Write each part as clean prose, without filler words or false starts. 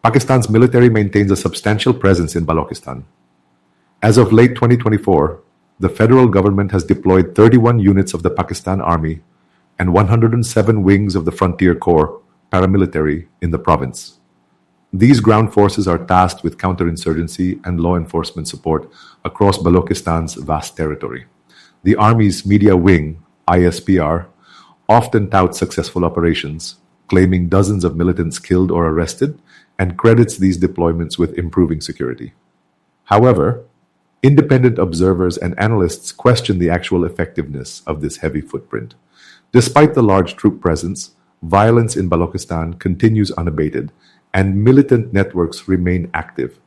Pakistan's military maintains a substantial presence in Balochistan. As of late 2024, the federal government has deployed 31 units of the Pakistan Army and 107 wings of the Frontier Corps paramilitary in the province. These ground forces are tasked with counterinsurgency and law enforcement support across Balochistan's vast territory. The Army's media wing, ISPR, often touts successful operations, claiming dozens of militants killed or arrested, and credits these deployments with improving security. However, independent observers and analysts question the actual effectiveness of this heavy footprint. Despite the large troop presence, violence in Balochistan continues unabated, and militant networks remain active.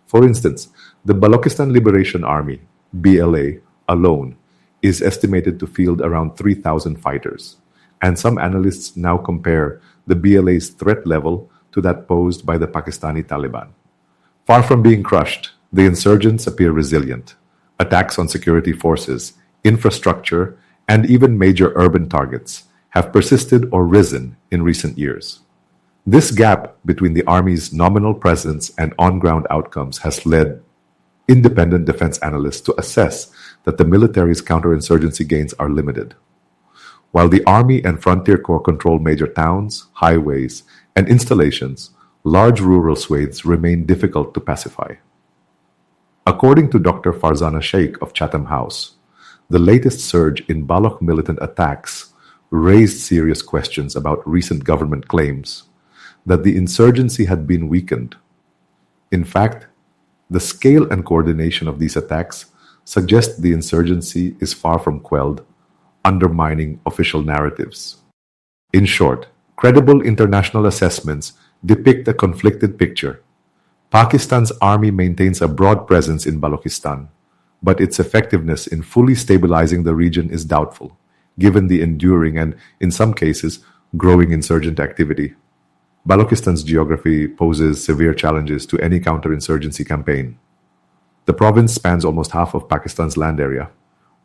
For instance, the Balochistan Liberation Army, BLA, alone is estimated to field around 3,000 fighters, and some analysts now compare the BLA's threat level to that posed by the Pakistani Taliban. Far from being crushed, the insurgents appear resilient. Attacks on security forces, infrastructure, and even major urban targets have persisted or risen in recent years. This gap between the Army's nominal presence and on-ground outcomes has led independent defense analysts to assess that the military's counterinsurgency gains are limited. While the Army and Frontier Corps control major towns, highways, and installations, large rural swathes remain difficult to pacify. According to Dr. Farzana Sheikh of Chatham House, the latest surge in Baloch militant attacks raised serious questions about recent government claims that the insurgency had been weakened. In fact, the scale and coordination of these attacks suggest the insurgency is far from quelled, undermining official narratives. In short, credible international assessments depict a conflicted picture. Pakistan's army maintains a broad presence in Balochistan, but its effectiveness in fully stabilizing the region is doubtful, given the enduring and, in some cases, growing insurgent activity. Balochistan's geography poses severe challenges to any counterinsurgency campaign. The province spans almost half of Pakistan's land area,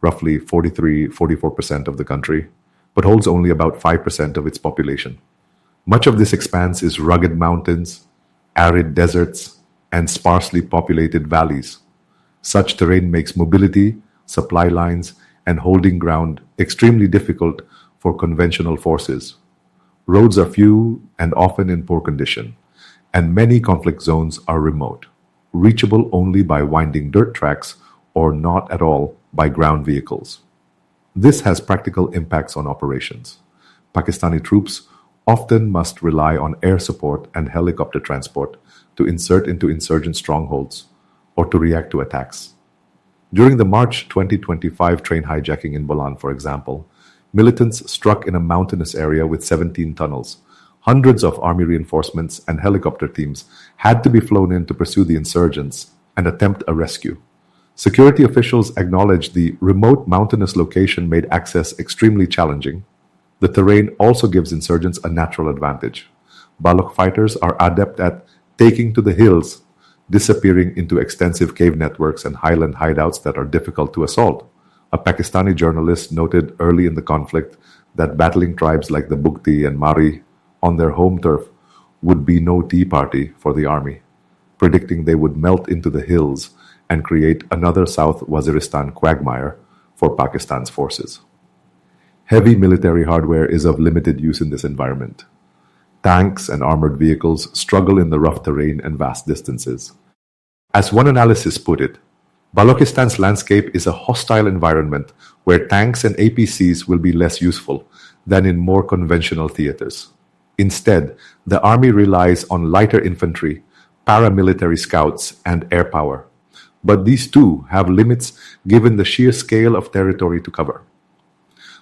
roughly 43-44% of the country, but holds only about 5% of its population. Much of this expanse is rugged mountains, arid deserts, and sparsely populated valleys. Such terrain makes mobility, supply lines, and holding ground extremely difficult for conventional forces. Roads are few and often in poor condition, and many conflict zones are remote, reachable only by winding dirt tracks or not at all by ground vehicles. This has practical impacts on operations. Pakistani troops often must rely on air support and helicopter transport to insert into insurgent strongholds or to react to attacks. During the March 2025 train hijacking in Bolan, for example, militants struck in a mountainous area with 17 tunnels. Hundreds of army reinforcements and helicopter teams had to be flown in to pursue the insurgents and attempt a rescue. Security officials acknowledged the remote mountainous location made access extremely challenging. The terrain also gives insurgents a natural advantage. Baloch fighters are adept at taking to the hills, disappearing into extensive cave networks and highland hideouts that are difficult to assault. A Pakistani journalist noted early in the conflict that battling tribes like the Bugti and Mari on their home turf would be no tea party for the army, predicting they would melt into the hills and create another South Waziristan quagmire for Pakistan's forces. Heavy military hardware is of limited use in this environment. Tanks and armored vehicles struggle in the rough terrain and vast distances. As one analysis put it, Balochistan's landscape is a hostile environment where tanks and APCs will be less useful than in more conventional theaters. Instead, the army relies on lighter infantry, paramilitary scouts, and air power. But these too have limits given the sheer scale of territory to cover.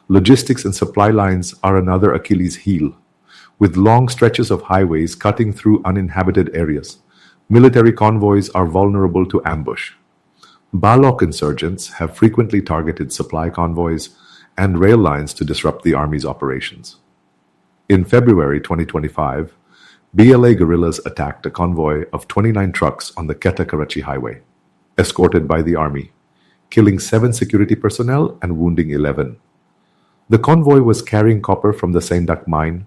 Logistics and supply lines are another Achilles heel. With long stretches of highways cutting through uninhabited areas, military convoys are vulnerable to ambush. Baloch insurgents have frequently targeted supply convoys and rail lines to disrupt the army's operations. In February 2025, BLA guerrillas attacked a convoy of 29 trucks on the Quetta-Karachi highway, escorted by the army, killing 7 security personnel and wounding 11. The convoy was carrying copper from the Saindak mine,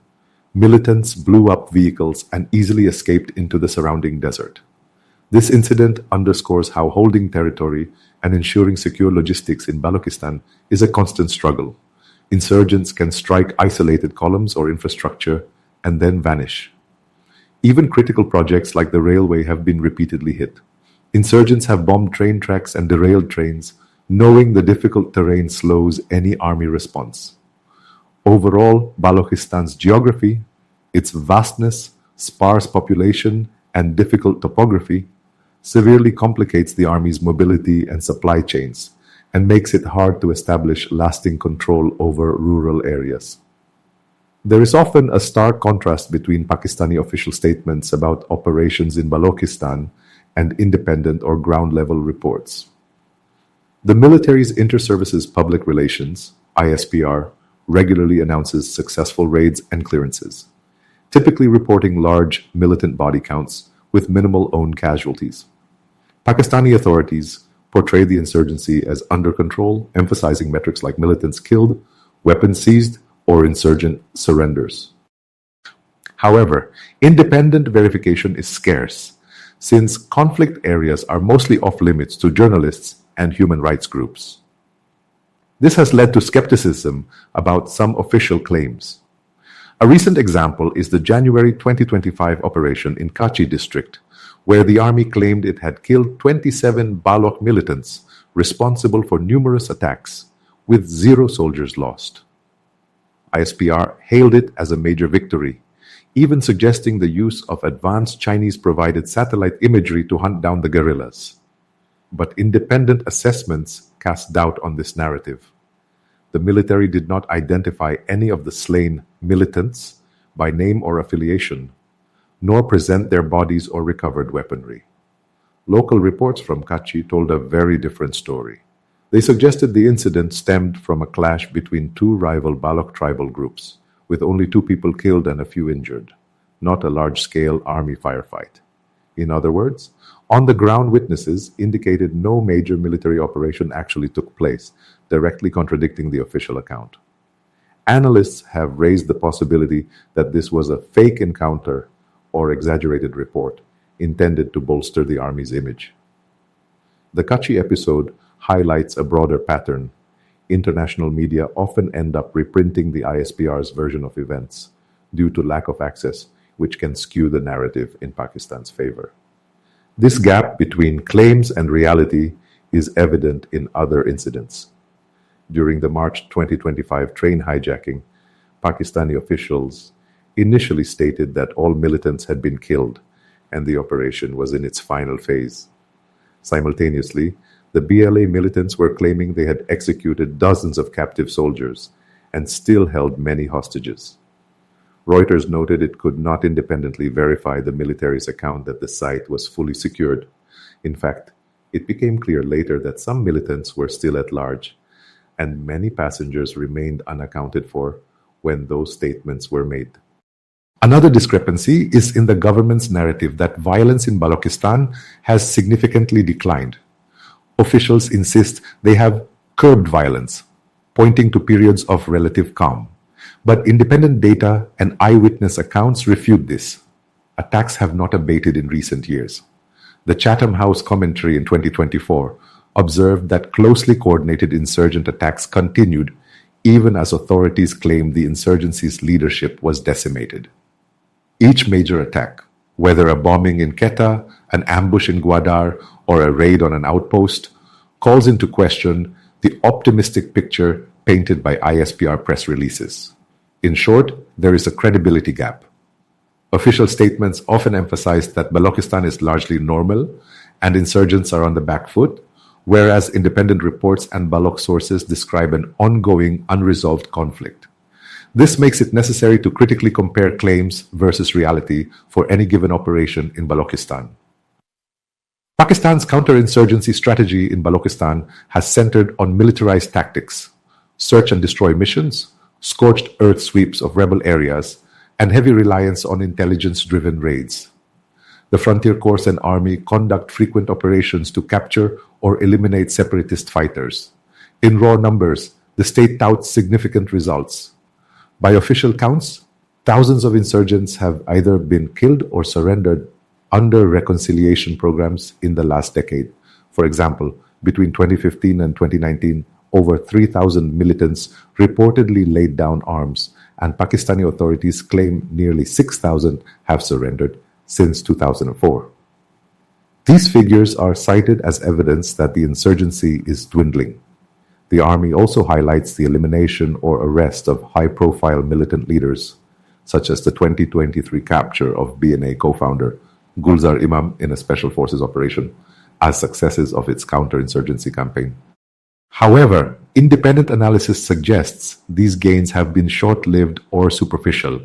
Militants blew up vehicles and easily escaped into the surrounding desert. This incident underscores how holding territory and ensuring secure logistics in Balochistan is a constant struggle. Insurgents can strike isolated columns or infrastructure and then vanish. Even critical projects like the railway have been repeatedly hit. Insurgents have bombed train tracks and derailed trains, knowing the difficult terrain slows any army response. Overall, Balochistan's geography, its vastness, sparse population, and difficult topography severely complicates the army's mobility and supply chains and makes it hard to establish lasting control over rural areas. There is often a stark contrast between Pakistani official statements about operations in Balochistan and independent or ground-level reports. The military's Inter-Services Public Relations, ISPR, regularly announces successful raids and clearances, typically reporting large militant body counts with minimal own casualties. Pakistani authorities portray the insurgency as under control, emphasizing metrics like militants killed, weapons seized, or insurgent surrenders. However, independent verification is scarce, since conflict areas are mostly off-limits to journalists and human rights groups. This has led to skepticism about some official claims. A recent example is the January 2025 operation in Kachi district, where the army claimed it had killed 27 Balok militants responsible for numerous attacks, with 0 soldiers lost. ISPR hailed it as a major victory, even suggesting the use of advanced Chinese-provided satellite imagery to hunt down the guerrillas. But independent assessments cast doubt on this narrative. The military did not identify any of the slain militants by name or affiliation, nor present their bodies or recovered weaponry. Local reports from Kachi told a very different story. They suggested the incident stemmed from a clash between 2 rival Balok tribal groups, with only 2 people killed and a few injured, not a large-scale army firefight. In other words, on-the-ground witnesses indicated no major military operation actually took place, directly contradicting the official account. Analysts have raised the possibility that this was a fake encounter or exaggerated report intended to bolster the army's image. The Kachi episode highlights a broader pattern. International media often end up reprinting the ISPR's version of events due to lack of access, which can skew the narrative in Pakistan's favor. This gap between claims and reality is evident in other incidents. During the March 2025 train hijacking, Pakistani officials initially stated that all militants had been killed and the operation was in its final phase. Simultaneously, the BLA militants were claiming they had executed dozens of captive soldiers and still held many hostages. Reuters noted it could not independently verify the military's account that the site was fully secured. In fact, it became clear later that some militants were still at large, and many passengers remained unaccounted for when those statements were made. Another discrepancy is in the government's narrative that violence in Balochistan has significantly declined. Officials insist they have curbed violence, pointing to periods of relative calm. But independent data and eyewitness accounts refute this. Attacks have not abated in recent years. The Chatham House commentary in 2024 observed that closely coordinated insurgent attacks continued even as authorities claimed the insurgency's leadership was decimated. Each major attack, whether a bombing in Quetta, an ambush in Gwadar, or a raid on an outpost, calls into question the optimistic picture painted by ISPR press releases. In short, there is a credibility gap. Official statements often emphasize that Balochistan is largely normal and insurgents are on the back foot, whereas independent reports and Balok sources describe an ongoing, unresolved conflict. This makes it necessary to critically compare claims versus reality for any given operation in Balochistan. Pakistan's counterinsurgency strategy in Balochistan has centered on militarized tactics, search and destroy missions, scorched earth sweeps of rebel areas, and heavy reliance on intelligence-driven raids. The Frontier Corps and Army conduct frequent operations to capture or eliminate separatist fighters. In raw numbers, the state touts significant results. By official counts, Thousands of insurgents have either been killed or surrendered under reconciliation programs in the last decade. For example, between 2015 and 2019, over 3,000 militants reportedly laid down arms, and Pakistani authorities claim nearly 6,000 have surrendered since 2004. These figures are cited as evidence that the insurgency is dwindling. The army also highlights the elimination or arrest of high-profile militant leaders, such as the 2023 capture of BNA co-founder Gulzar Imam in a special forces operation, as successes of its counterinsurgency campaign. However, independent analysis suggests these gains have been short-lived or superficial.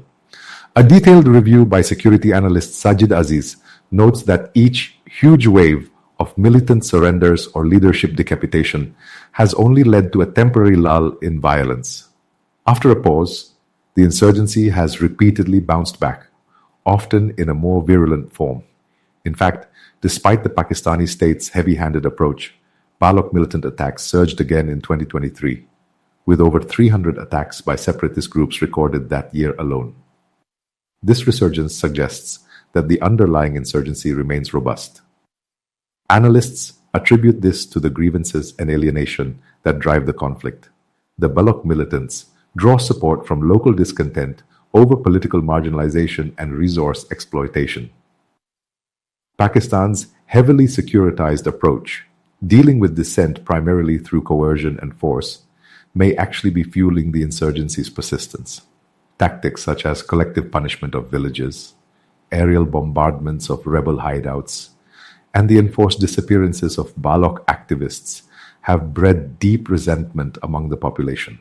A detailed review by security analyst Sajid Aziz notes that each huge wave of militant surrenders or leadership decapitation has only led to a temporary lull in violence. After a pause, the insurgency has repeatedly bounced back, often in a more virulent form. In fact, despite the Pakistani state's heavy-handed approach, Balok militant attacks surged again in 2023, with over 300 attacks by separatist groups recorded that year alone. This resurgence suggests that the underlying insurgency remains robust. Analysts attribute this to the grievances and alienation that drive the conflict. The Balok militants draw support from local discontent over political marginalization and resource exploitation. Pakistan's heavily securitized approach, dealing with dissent primarily through coercion and force, may actually be fueling the insurgency's persistence. Tactics such as collective punishment of villages, aerial bombardments of rebel hideouts, and the enforced disappearances of Balok activists have bred deep resentment among the population.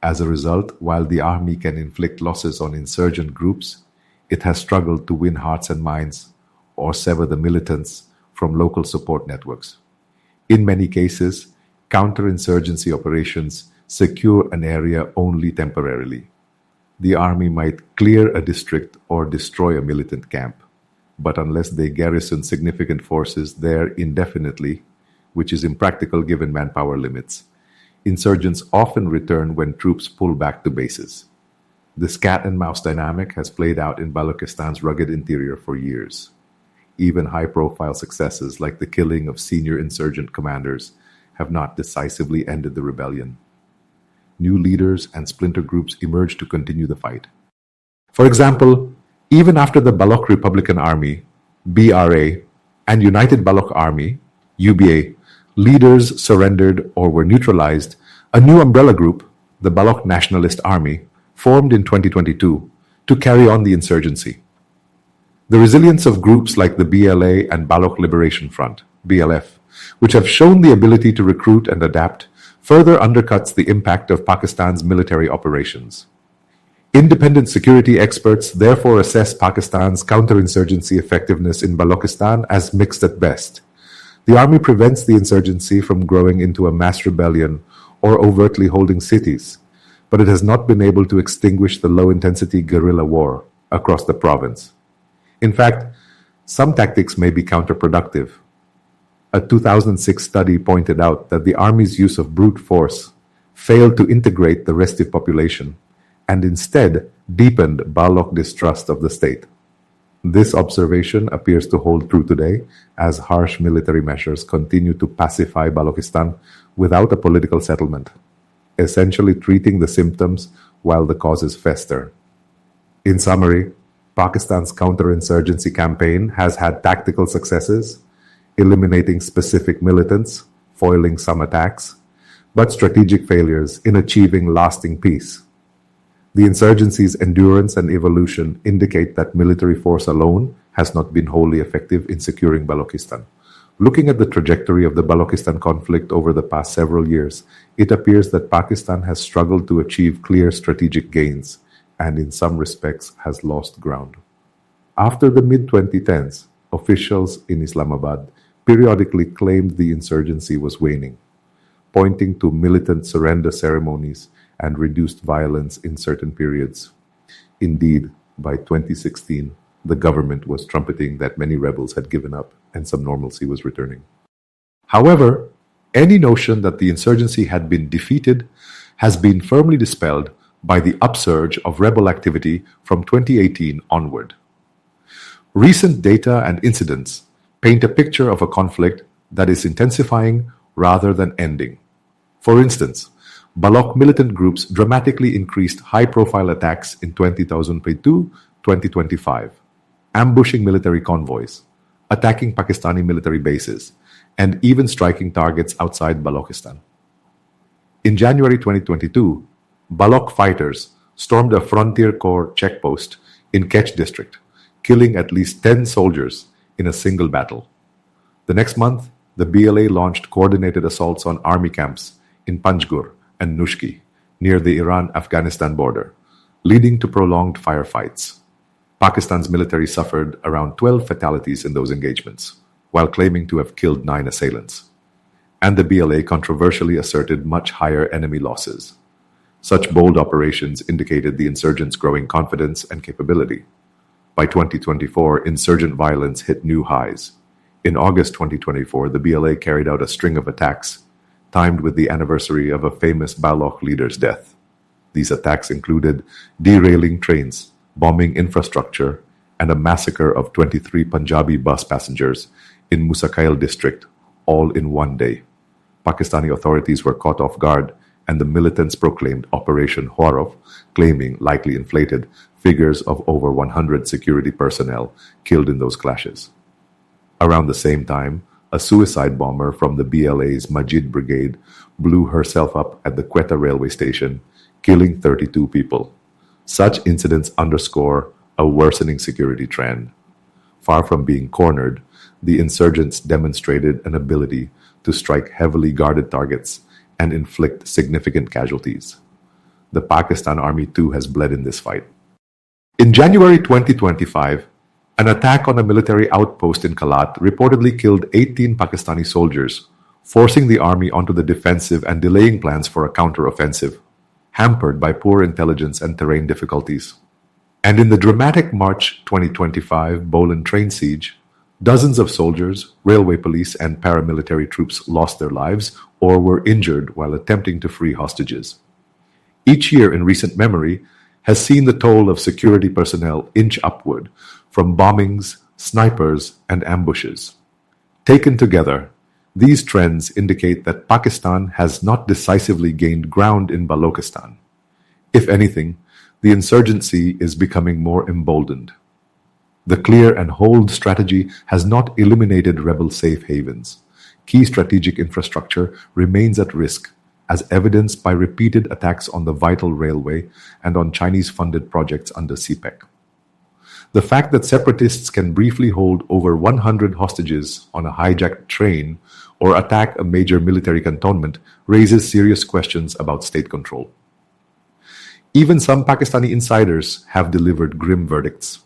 As a result, while the army can inflict losses on insurgent groups, it has struggled to win hearts and minds or sever the militants from local support networks. In many cases, counterinsurgency operations secure an area only temporarily. The army might clear a district or destroy a militant camp, but unless they garrison significant forces there indefinitely, which is impractical given manpower limits, insurgents often return when troops pull back to bases. This cat-and-mouse dynamic has played out in Balochistan's rugged interior for years. Even high-profile successes like the killing of senior insurgent commanders have not decisively ended the rebellion. New leaders and splinter groups emerge to continue the fight. For example, even after the Balok Republican Army, BRA, and United Balok Army, UBA, leaders surrendered or were neutralized, a new umbrella group, the Balok Nationalist Army, formed in 2022 to carry on the insurgency. The resilience of groups like the BLA and Balok Liberation Front, BLF, which have shown the ability to recruit and adapt, further undercuts the impact of Pakistan's military operations. Independent security experts therefore assess Pakistan's counterinsurgency effectiveness in Balochistan as mixed at best. The army prevents the insurgency from growing into a mass rebellion or overtly holding cities, but it has not been able to extinguish the low-intensity guerrilla war across the province. In fact, some tactics may be counterproductive. A 2006 study pointed out that the army's use of brute force failed to integrate the restive population and instead deepened Balok distrust of the state. This observation appears to hold true today as harsh military measures continue to pacify Balochistan without a political settlement, essentially treating the symptoms while the causes fester. In summary, Pakistan's counterinsurgency campaign has had tactical successes, eliminating specific militants, foiling some attacks, but strategic failures in achieving lasting peace. The insurgency's endurance and evolution indicate that military force alone has not been wholly effective in securing Balochistan. Looking at the trajectory of the Balochistan conflict over the past several years, it appears that Pakistan has struggled to achieve clear strategic gains and in some respects has lost ground. After the mid-2010s, officials in Islamabad periodically claimed the insurgency was waning, pointing to militant surrender ceremonies and reduced violence in certain periods. Indeed, by 2016, the government was trumpeting that many rebels had given up and some normalcy was returning. However, any notion that the insurgency had been defeated has been firmly dispelled by the upsurge of rebel activity from 2018 onward. Recent data and incidents paint a picture of a conflict that is intensifying rather than ending. For instance, Balok militant groups dramatically increased high-profile attacks in 2022-2025, ambushing military convoys, attacking Pakistani military bases, and even striking targets outside Balochistan. In January 2022, Balok fighters stormed a Frontier Corps checkpost in Kech district, killing at least 10 soldiers in a single battle. The next month, the BLA launched coordinated assaults on army camps in Panjgur and Nushki, near the Iran-Afghanistan border, leading to prolonged firefights. Pakistan's military suffered around 12 fatalities in those engagements, while claiming to have killed 9 assailants. And the BLA controversially asserted much higher enemy losses. Such bold operations indicated the insurgents' growing confidence and capability. By 2024, insurgent violence hit new highs. In August 2024, the BLA carried out a string of attacks, timed with the anniversary of a famous Balok leader's death. These attacks included derailing trains, bombing infrastructure, and a massacre of 23 Punjabi bus passengers in Musakail district, all in one day. Pakistani authorities were caught off guard, and the militants proclaimed Operation Horov, claiming, likely inflated, figures of over 100 security personnel killed in those clashes. Around the same time, a suicide bomber from the BLA's Majid Brigade blew herself up at the Quetta railway station, killing 32 people. Such incidents underscore a worsening security trend. Far from being cornered, the insurgents demonstrated an ability to strike heavily guarded targets and inflict significant casualties. The Pakistan Army too has bled in this fight. In January 2025, an attack on a military outpost in Kalat reportedly killed 18 Pakistani soldiers, forcing the army onto the defensive and delaying plans for a counter-offensive, hampered by poor intelligence and terrain difficulties. And in the dramatic March 2025 Bolan train siege, dozens of soldiers, railway police, and paramilitary troops lost their lives or were injured while attempting to free hostages. Each year in recent memory has seen the toll of security personnel inch upward from bombings, snipers, and ambushes. Taken together, these trends indicate that Pakistan has not decisively gained ground in Balochistan. If anything, the insurgency is becoming more emboldened. The clear and hold strategy has not eliminated rebel safe havens. Key strategic infrastructure remains at risk, as evidenced by repeated attacks on the vital railway and on Chinese-funded projects under CPEC. The fact that separatists can briefly hold over 100 hostages on a hijacked train or attack a major military cantonment raises serious questions about state control. Even some Pakistani insiders have delivered grim verdicts.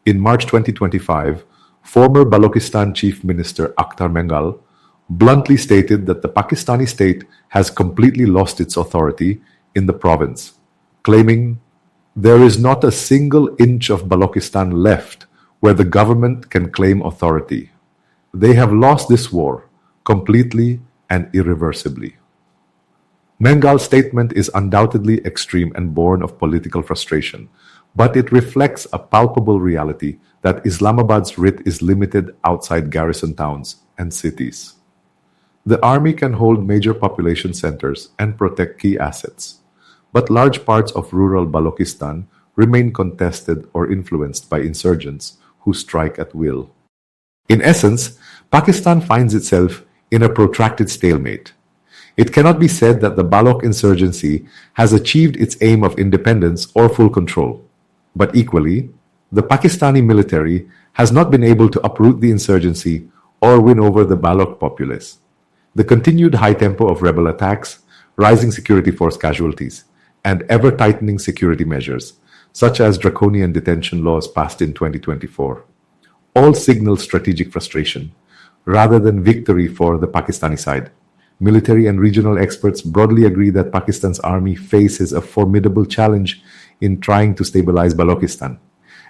In March 2025, former Balochistan Chief Minister Akhtar Mengal bluntly stated that the Pakistani state has completely lost its authority in the province, claiming there is not a single inch of Balochistan left where the government can claim authority. They have lost this war completely and irreversibly. Mengal's statement is undoubtedly extreme and born of political frustration, but it reflects a palpable reality that Islamabad's writ is limited outside garrison towns and cities. The army can hold major population centers and protect key assets, but large parts of rural Balochistan remain contested or influenced by insurgents who strike at will. In essence, Pakistan finds itself in a protracted stalemate. It cannot be said that the Balok insurgency has achieved its aim of independence or full control. But equally, the Pakistani military has not been able to uproot the insurgency or win over the Balok populace. The continued high tempo of rebel attacks, rising security force casualties, and ever-tightening security measures, such as draconian detention laws passed in 2024, all signal strategic frustration, rather than victory for the Pakistani side. Military and regional experts broadly agree that Pakistan's army faces a formidable challenge in trying to stabilize Balochistan,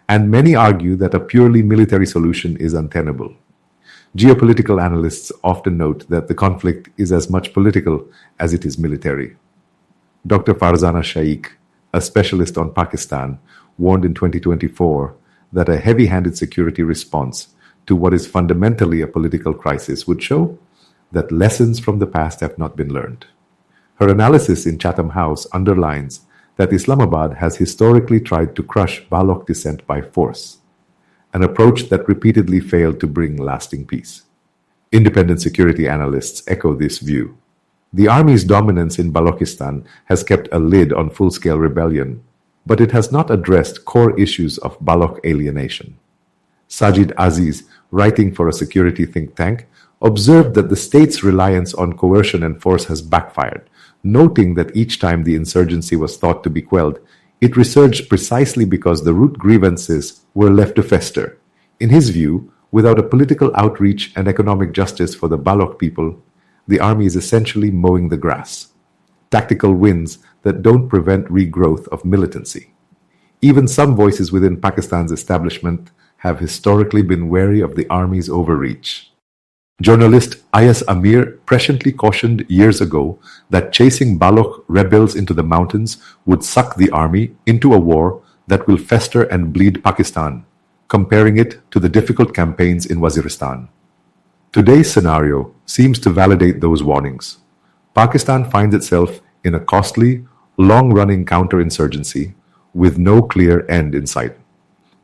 and many argue that a purely military solution is untenable. Geopolitical analysts often note that the conflict is as much political as it is military. Dr. Farzana Shaikh, a specialist on Pakistan, warned in 2024 that a heavy-handed security response to what is fundamentally a political crisis would show that lessons from the past have not been learned. Her analysis in Chatham House underlines that Islamabad has historically tried to crush Baloch dissent by force, an approach that repeatedly failed to bring lasting peace. Independent security analysts echo this view. The army's dominance in Balochistan has kept a lid on full-scale rebellion, but it has not addressed core issues of Baloch alienation. Sajid Aziz, writing for a security think tank, observed that the state's reliance on coercion and force has backfired, noting that each time the insurgency was thought to be quelled, it resurged precisely because the root grievances were left to fester. In his view, without a political outreach and economic justice for the Baloch people, the army is essentially mowing the grass. Tactical wins that don't prevent regrowth of militancy. Even some voices within Pakistan's establishment have historically been wary of the army's overreach. Journalist Ayas Amir presciently cautioned years ago that chasing Baloch rebels into the mountains would suck the army into a war that will fester and bleed Pakistan, comparing it to the difficult campaigns in Waziristan. Today's scenario seems to validate those warnings. Pakistan finds itself in a costly, long-running counterinsurgency with no clear end in sight.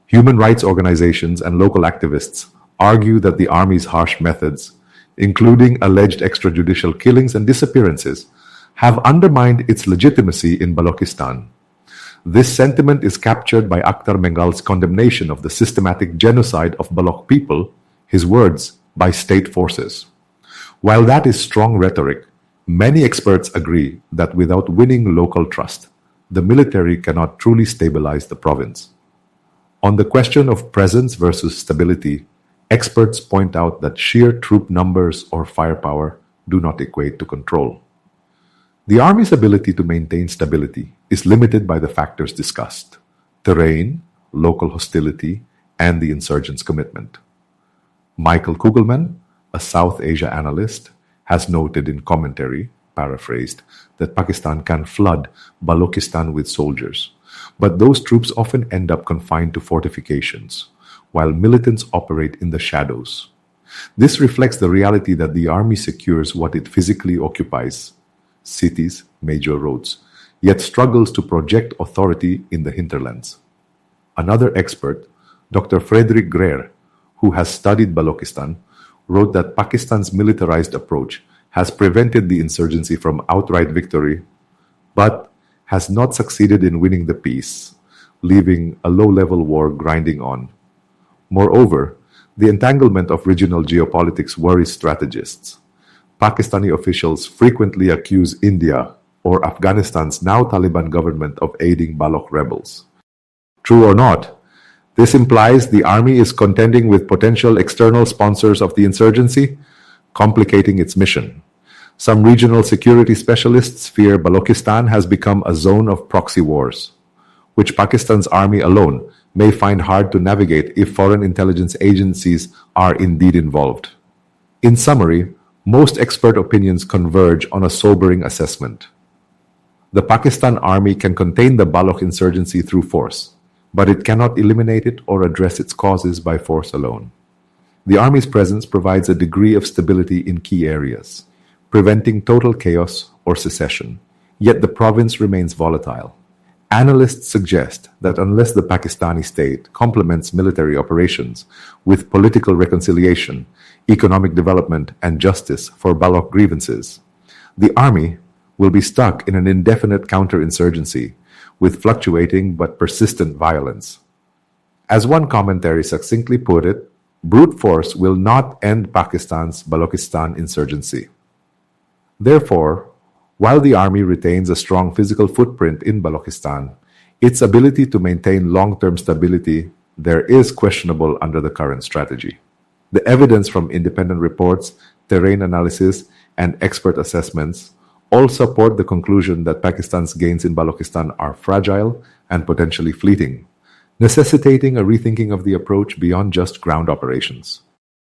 Human rights organizations and local activists argue that the army's harsh methods, including alleged extrajudicial killings and disappearances, have undermined its legitimacy in Balochistan. This sentiment is captured by Akhtar Mengal's condemnation of the systematic genocide of Baloch people, his words, by state forces. While that is strong rhetoric, many experts agree that without winning local trust, the military cannot truly stabilize the province. On the question of presence versus stability, experts point out that sheer troop numbers or firepower do not equate to control. The army's ability to maintain stability is limited by the factors discussed: terrain, local hostility, and the insurgents' commitment. Michael Kugelman, a South Asia analyst, has noted in commentary, paraphrased, that Pakistan can flood Balochistan with soldiers, but those troops often end up confined to fortifications, while militants operate in the shadows. This reflects the reality that the army secures what it physically occupies, cities, major roads, yet struggles to project authority in the hinterlands. Another expert, Dr. Frederick Greer, who has studied Balochistan, wrote that Pakistan's militarized approach has prevented the insurgency from outright victory, but has not succeeded in winning the peace, leaving a low-level war grinding on. Moreover, the entanglement of regional geopolitics worries strategists. Pakistani officials frequently accuse India or Afghanistan's now Taliban government of aiding Baloch rebels. True or not, this implies the army is contending with potential external sponsors of the insurgency, complicating its mission. Some regional security specialists fear Balochistan has become a zone of proxy wars, which Pakistan's army alone may find hard to navigate if foreign intelligence agencies are indeed involved. In summary, most expert opinions converge on a sobering assessment. The Pakistan army can contain the Baloch insurgency through force, but it cannot eliminate it or address its causes by force alone. The army's presence provides a degree of stability in key areas, preventing total chaos or secession, yet the province remains volatile. Analysts suggest that unless the Pakistani state complements military operations with political reconciliation, economic development, and justice for Baloch grievances, the army will be stuck in an indefinite counterinsurgency with fluctuating but persistent violence. As one commentary succinctly put it, brute force will not end Pakistan's Balochistan insurgency. Therefore, while the army retains a strong physical footprint in Balochistan, its ability to maintain long-term stability there is questionable under the current strategy. The evidence from independent reports, terrain analysis, and expert assessments all support the conclusion that Pakistan's gains in Balochistan are fragile and potentially fleeting, necessitating a rethinking of the approach beyond just ground operations.